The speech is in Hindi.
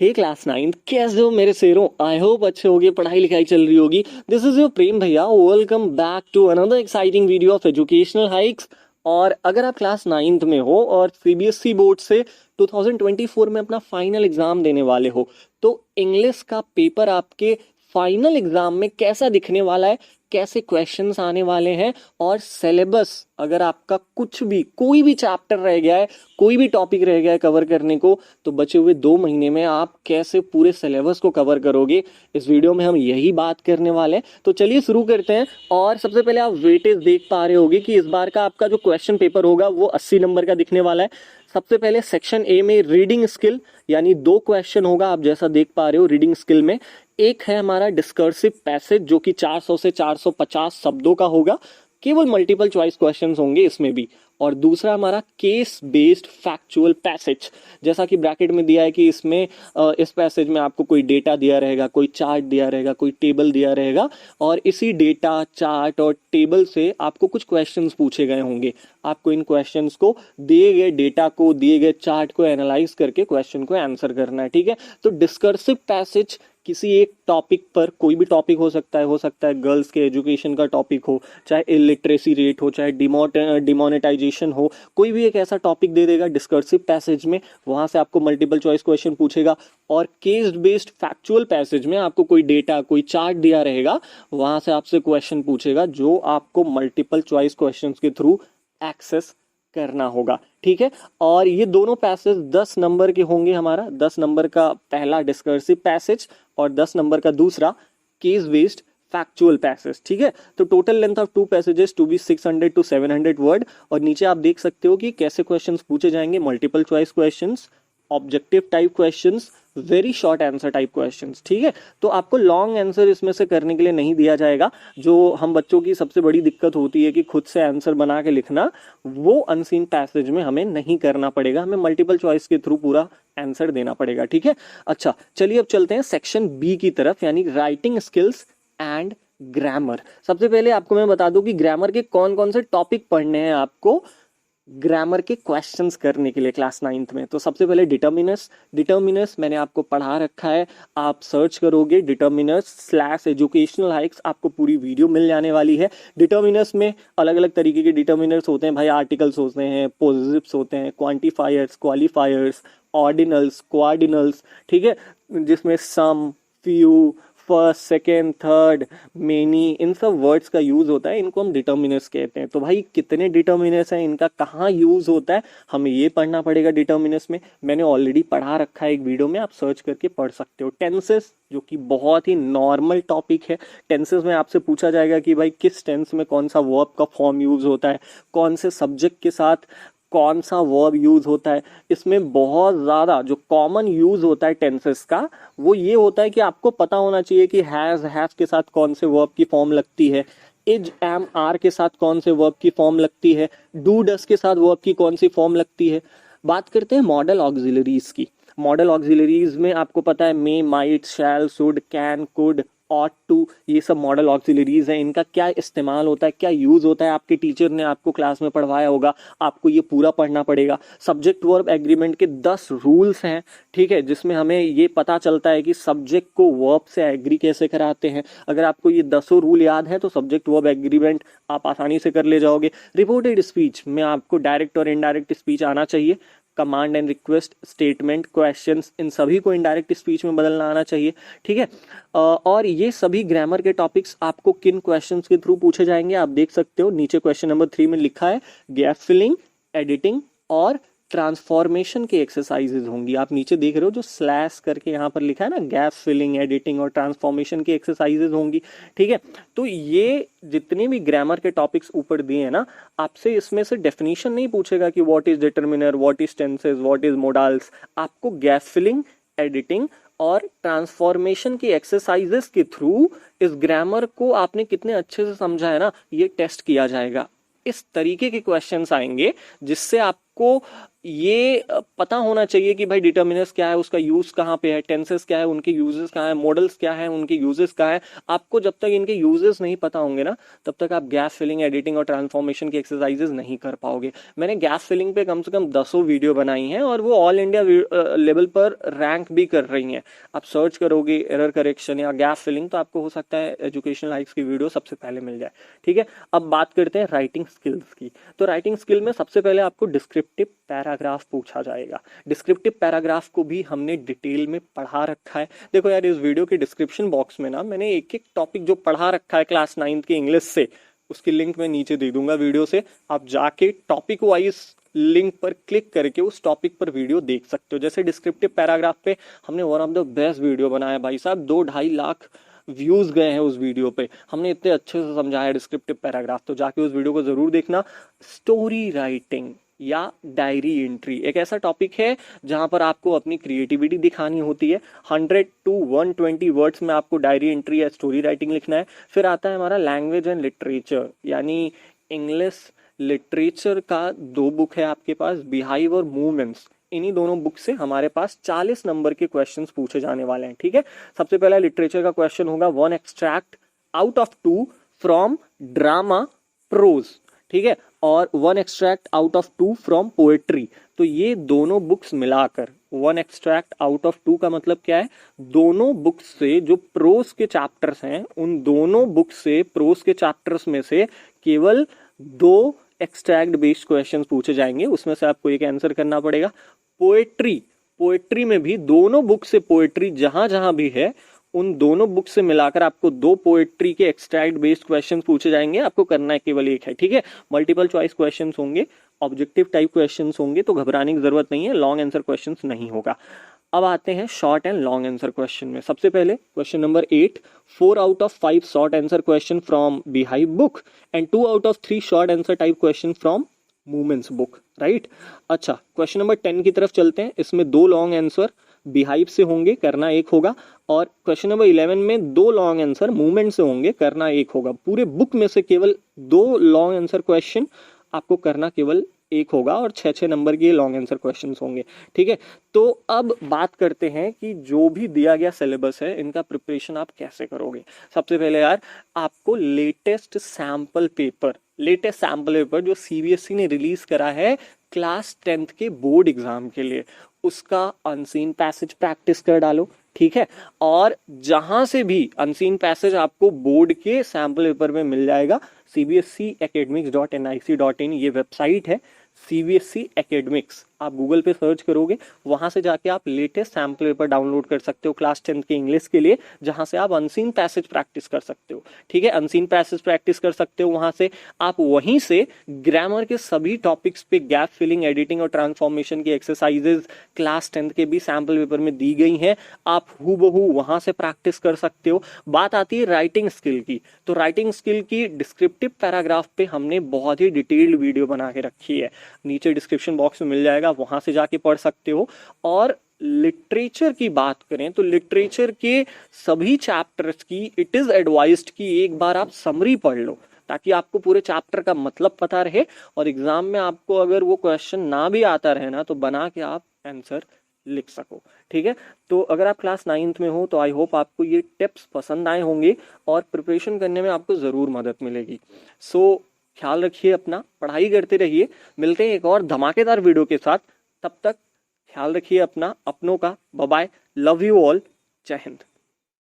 हे क्लास 9 कैसे हो मेरे शेरों। आई होप अच्छे होगे, पढ़ाई लिखाई चल रही होगी। दिस इज योर प्रेम भैया, welcome back to another exciting video of educational hikes. और अगर आप क्लास 9th में हो और सीबीएसई बोर्ड से 2024 में अपना फाइनल एग्जाम देने वाले हो, तो इंग्लिश का पेपर आपके फाइनल एग्जाम में कैसा दिखने वाला है, कैसे क्वेश्चंस आने वाले हैं, और सिलेबस अगर आपका कुछ भी कोई भी चैप्टर रह गया है, कोई भी टॉपिक रह गया है कवर करने को, तो बचे हुए 2 महीने में आप कैसे पूरे सिलेबस को कवर करोगे, इस वीडियो में हम यही बात करने वाले हैं। तो चलिए शुरू करते हैं। और सबसे पहले आप वेटेज देख पा रहे होगे कि इस बार का आपका जो क्वेश्चन पेपर होगा वो 80 नंबर का दिखने वाला है। सबसे पहले सेक्शन ए में रीडिंग स्किल यानी 2 क्वेश्चन होगा, आप जैसा देख पा रहे हो रीडिंग स्किल में। एक है हमारा डिस्कर्सिव पैसेज जो कि 400 से 450 शब्दों का होगा, केवल मल्टीपल चॉइस क्वेश्चंस होंगे इसमें भी। और दूसरा हमारा केस बेस्ड फैक्चुअल पैसेज, जैसा कि ब्रैकेट में दिया है कि इसमें इस पैसेज में आपको कोई डेटा दिया रहेगा, कोई चार्ट दिया रहेगा, कोई टेबल दिया रहेगा, और इसी डेटा चार्ट और टेबल से आपको कुछ क्वेश्चंस पूछे गए होंगे। आपको इन क्वेश्चंस को दिए गए डेटा को, दिए गए चार्ट को एनालाइज करके क्वेश्चन को आंसर करना है, ठीक है। तो डिस्कर्सिव पैसेज किसी एक टॉपिक पर, कोई भी टॉपिक हो सकता है गर्ल्स के एजुकेशन का टॉपिक हो, चाहे इलिटरेसी रेट हो, चाहे डिमोनेटाइजेशन हो, कोई भी एक ऐसा टॉपिक दे देगा डिस्कर्सिव पैसेज में, वहां से आपको मल्टीपल चॉइस क्वेश्चन पूछेगा। और केस बेस्ड फैक्चुअल पैसेज में आपको कोई डेटा, कोई चार्ट दिया रहेगा, वहां से आपसे क्वेश्चन पूछेगा जो आपको मल्टीपल चॉइस क्वेश्चन के थ्रू एक्सेस करना होगा, ठीक है। और ये दोनों पैसेज 10 नंबर के होंगे। हमारा 10 नंबर का पहला डिस्कर्सिव पैसेज और 10 नंबर का दूसरा केस बेस्ड फैक्चुअल पैसेज, ठीक है। तो total length of 2 passages to be 600 to 700 word. और नीचे आप देख सकते हो कि कैसे क्वेश्चंस पूछे जाएंगे, multiple choice questions, objective type questions, very short answer type questions, ठीक है। तो आपको लॉन्ग आंसर इसमें से करने के लिए नहीं दिया जाएगा। जो हम बच्चों की सबसे बड़ी दिक्कत होती है कि खुद से आंसर बना के लिखना, वो अनसीन पैसेज में हमें नहीं करना पड़ेगा, हमें मल्टीपल चॉइस के थ्रू पूरा आंसर देना पड़ेगा, ठीक है। अच्छा चलिए अब चलते हैं सेक्शन बी की तरफ, यानी राइटिंग स्किल्स एंड ग्रामर। सबसे पहले आपको मैं बता दूं कि ग्रामर के कौन कौन से टॉपिक पढ़ने हैं आपको ग्रामर के क्वेश्चंस करने के लिए क्लास 9th में। तो सबसे पहले डिटर्मिनर्स मैंने आपको पढ़ा रखा है, आप सर्च करोगे डिटर्मिनर्स /एजुकेशनल हाइक्स, आपको पूरी वीडियो मिल जाने वाली है। डिटर्मिनर्स में अलग अलग तरीके के डिटर्मिनर्स होते हैं भाई, आर्टिकल्स होते हैं, पोजेसिव्स होते हैं, क्वांटिफायर्स, क्वालिफायर्स, ऑर्डिनल्स, कोऑर्डिनल्स, ठीक है, जिसमें some, few, first, second, third, many, इन सब वर्ड्स का यूज होता है, इनको हम डिटर्मिनर्स कहते हैं। तो भाई कितने डिटर्मिनर्स हैं, इनका कहाँ यूज होता है, हमें ये पढ़ना पड़ेगा डिटर्मिनर्स में। मैंने ऑलरेडी पढ़ा रखा है एक वीडियो में, आप सर्च करके पढ़ सकते हो। टेंसेस, जो कि बहुत ही नॉर्मल टॉपिक है। टेंसेस में आपसे पूछा जाएगा कि भाई किस टेंस में कौन सा वर्ब का फॉर्म यूज होता है, कौन से सब्जेक्ट के साथ कौन सा वर्ब यूज होता है। इसमें बहुत ज़्यादा जो कॉमन यूज होता है टेंसेस का, वो ये होता है कि आपको पता होना चाहिए कि हैव के साथ कौन से वर्ब की फॉर्म लगती है, इज, एम, आर के साथ कौन से वर्ब की फॉर्म लगती है, डू, डस के साथ वर्ब की कौन सी फॉर्म लगती है। बात करते हैं मॉडल ऑक्सिलरीज की। मॉडल ऑक्सिलरीज में आपको पता है may, might, shall, should, can, could, ought to, ये सब मॉडल ऑक्सिलरीज हैं। इनका क्या इस्तेमाल होता है, क्या यूज होता है, आपके टीचर ने आपको क्लास में पढ़वाया होगा, आपको ये पूरा पढ़ना पड़ेगा। सब्जेक्ट वर्ब एग्रीमेंट के 10 रूल्स हैं, ठीक है, जिसमें हमें ये पता चलता है कि सब्जेक्ट को वर्ब से एग्री कैसे कराते हैं। अगर आपको ये 10 रूल याद है तो सब्जेक्ट वर्ब एग्रीमेंट आप आसानी से कर ले जाओगे। रिपोर्टेड स्पीच में आपको डायरेक्ट और इनडायरेक्ट स्पीच आना चाहिए। Command and request, statement, questions, इन सभी को इनडायरेक्ट स्पीच में बदलना आना चाहिए, ठीक है। और ये सभी ग्रामर के टॉपिक्स आपको किन क्वेश्चंस के थ्रू पूछे जाएंगे आप देख सकते हो। नीचे क्वेश्चन नंबर 3 में लिखा है गैप फिलिंग, एडिटिंग और ट्रांसफॉर्मेशन की एक्सरसाइजेज होंगी। आप नीचे देख रहे हो जो स्लैश करके यहाँ पर लिखा है ना, गैप फिलिंग, एडिटिंग और ट्रांसफॉर्मेशन की एक्सरसाइजेज होंगी, ठीक है। तो ये जितने भी ग्रामर के टॉपिक्स ऊपर दिए हैं ना, आपसे इसमें से डेफिनेशन नहीं पूछेगा कि what is determiner, what is tenses, what is modals. आपको गैप फिलिंग, एडिटिंग और ट्रांसफॉर्मेशन की एक्सरसाइजेस के थ्रू इस ग्रामर को आपने कितने अच्छे से समझा है ना, ये टेस्ट किया जाएगा। इस तरीके के क्वेश्चंस आएंगे जिससे आपको ये पता होना चाहिए कि भाई डिटर्मिनर्स क्या है, उसका यूज कहाँ पे है, टेंसेस क्या है, उनके यूजेस कहाँ है, मॉडल्स क्या है, उनके यूजेस कहाँ है। आपको जब तक इनके यूजेस नहीं पता होंगे ना, तब तक आप गैप फिलिंग, एडिटिंग और ट्रांसफॉर्मेशन की एक्सरसाइजेस नहीं कर पाओगे। मैंने गैप फिलिंग पे कम से कम 10 वीडियो बनाई हैं और वो ऑल इंडिया लेवल पर रैंक भी कर रही हैं। आप सर्च करोगे एरर करेक्शन या गैप फिलिंग तो आपको हो सकता है एजुकेशनल हाइक्स की वीडियो सबसे पहले मिल जाए। ठीक है, अब बात करते हैं राइटिंग स्किल्स की। तो राइटिंग स्किल में सबसे पहले आपको डिस्क्रिप्टिव पैराग्राफ पूछा जाएगा। डिस्क्रिप्टिव पैराग्राफ को भी हमने डिटेल में पढ़ा रखा है। देखो यार, इस वीडियो के डिस्क्रिप्शन बॉक्स में ना मैंने एक एक टॉपिक जो पढ़ा रखा है क्लास 9 की इंग्लिश से, उसकी लिंक मैं नीचे दे दूंगा वीडियो से। आप जाके टॉपिक वाइज लिंक पर क्लिक करके उस टॉपिक पर वीडियो देख सकते हो। जैसे डिस्क्रिप्टिव पैराग्राफ पे हमने one of the best video बनाया भाई साहब, 2-2.5 लाख व्यूज गए हैं उस वीडियो पे। हमने इतने अच्छे से समझाया डिस्क्रिप्टिव पैराग्राफ, तो जाके उस वीडियो को जरूर देखना। स्टोरी राइटिंग या डायरी एंट्री एक ऐसा टॉपिक है जहां पर आपको अपनी क्रिएटिविटी दिखानी होती है। 100 to 120 वर्ड्स में आपको डायरी एंट्री या स्टोरी राइटिंग लिखना है। फिर आता है हमारा लैंग्वेज एंड लिटरेचर, यानी इंग्लिश लिटरेचर का 2 बुक है आपके पास, बिहाइव और मूवमेंट्स। इन्हीं दोनों बुक से हमारे पास 40 नंबर के क्वेश्चंस पूछे जाने वाले हैं। ठीक है, सबसे पहला लिटरेचर का क्वेश्चन होगा 1 extract out of 2 from drama prose. ठीक है, और 1 extract out of 2 from poetry. तो ये दोनों बुक्स मिलाकर 1 एक्सट्रैक्ट आउट ऑफ 2 का मतलब क्या है, दोनों बुक्स से जो प्रोज के चैप्टर्स हैं, उन दोनों बुक्स से प्रोज के चैप्टर्स में से केवल 2 एक्सट्रैक्ट बेस्ड क्वेश्चंस पूछे जाएंगे, उसमें से आपको एक आंसर करना पड़ेगा। पोएट्री में भी दोनों बुक से पोएट्री जहां जहां भी है, उन दोनों बुक से मिलाकर आपको 2 पोएट्री के एक्सट्रैक्ट बेस्ड क्वेश्चंस पूछे जाएंगे। आपको करना है केवल एक है। ठीक है, मल्टीपल चॉइस क्वेश्चंस होंगे, ऑब्जेक्टिव टाइप क्वेश्चंस होंगे, तो घबराने की जरूरत नहीं है, लॉन्ग आंसर क्वेश्चंस नहीं होगा। अब आते हैं short and long answer question में। सबसे पहले question number 8, 4 out of 5 short answer question from beehive book and 2 out of 3 short answer type question from movements book. Right, अच्छा क्वेश्चन नंबर 10 की तरफ चलते हैं। इसमें 2 लॉन्ग आंसर बिहाइव से होंगे, करना एक होगा, और क्वेश्चन नंबर 11 में 2 लॉन्ग आंसर मूवमेंट से होंगे, करना एक होगा। पूरे बुक में से केवल 2 लॉन्ग आंसर क्वेश्चन आपको करना केवल एक होगा, और 6-6 नंबर के लॉन्ग आंसर क्वेश्चंस होंगे। ठीक है, तो अब बात करते हैं कि जो भी दिया गया सिलेबस है, इनका प्रिपरेशन आप कैसे करोगे। सबसे पहले यार, आपको लेटेस्ट सैंपल पेपर जो सीबीएसई ने रिलीज करा है क्लास 10th के बोर्ड एग्जाम के लिए, उसका अनसीन पैसेज प्रैक्टिस कर डालो। ठीक है, और जहां से भी अनसीन पैसेज आपको बोर्ड के सैंपल पेपर में मिल जाएगा, cbscacademics.nic.in ये वेबसाइट है, सीबीएसई एकेडमिक्स, आप गूगल पे सर्च करोगे, वहां से जाके आप लेटेस्ट सैंपल पेपर डाउनलोड कर सकते हो क्लास 10th के इंग्लिश के लिए, जहां से आप अनसीन पैसेज प्रैक्टिस कर सकते हो। ठीक है, अनसीन पैसेज प्रैक्टिस कर सकते हो वहां से। आप वहीं से ग्रामर के सभी टॉपिक्स पे गैप फिलिंग, एडिटिंग और ट्रांसफॉर्मेशन की एक्सरसाइजेज क्लास 10th के भी सैंपल पेपर में दी गई हैं, आप हूबहू वहां से प्रैक्टिस कर सकते हो। बात आती है राइटिंग स्किल की, तो राइटिंग स्किल की डिस्क्रिप्टिव पैराग्राफ पे हमने बहुत ही डिटेल्ड वीडियो बना के रखी है, नीचे डिस्क्रिप्शन बॉक्स में मिल जाएगा, वहां से जाके पढ़ सकते हो। और लिटरेचर की बात करें तो लिटरेचर के सभी चैप्टर्स की इट इज एडवाइज्ड कि एक बार आप समरी पढ़ लो, ताकि आपको पूरे चैप्टर का मतलब पता रहे, और एग्जाम में आपको अगर वो क्वेश्चन ना भी आता रहे ना, तो बना के आप आंसर लिख सको। ठीक है, तो अगर आप क्लास 9th में हो तो आई होप आपको ये टिप्स पसंद आए होंगे और प्रिपरेशन करने में आपको ज़रूर मदद मिलेगी। सो ख्याल रखिए अपना, पढ़ाई करते रहिए। मिलते हैं एक और धमाकेदार वीडियो के साथ, तब तक ख्याल रखिए अपना, अपनों का। Bye bye, love you all, Jai Hind.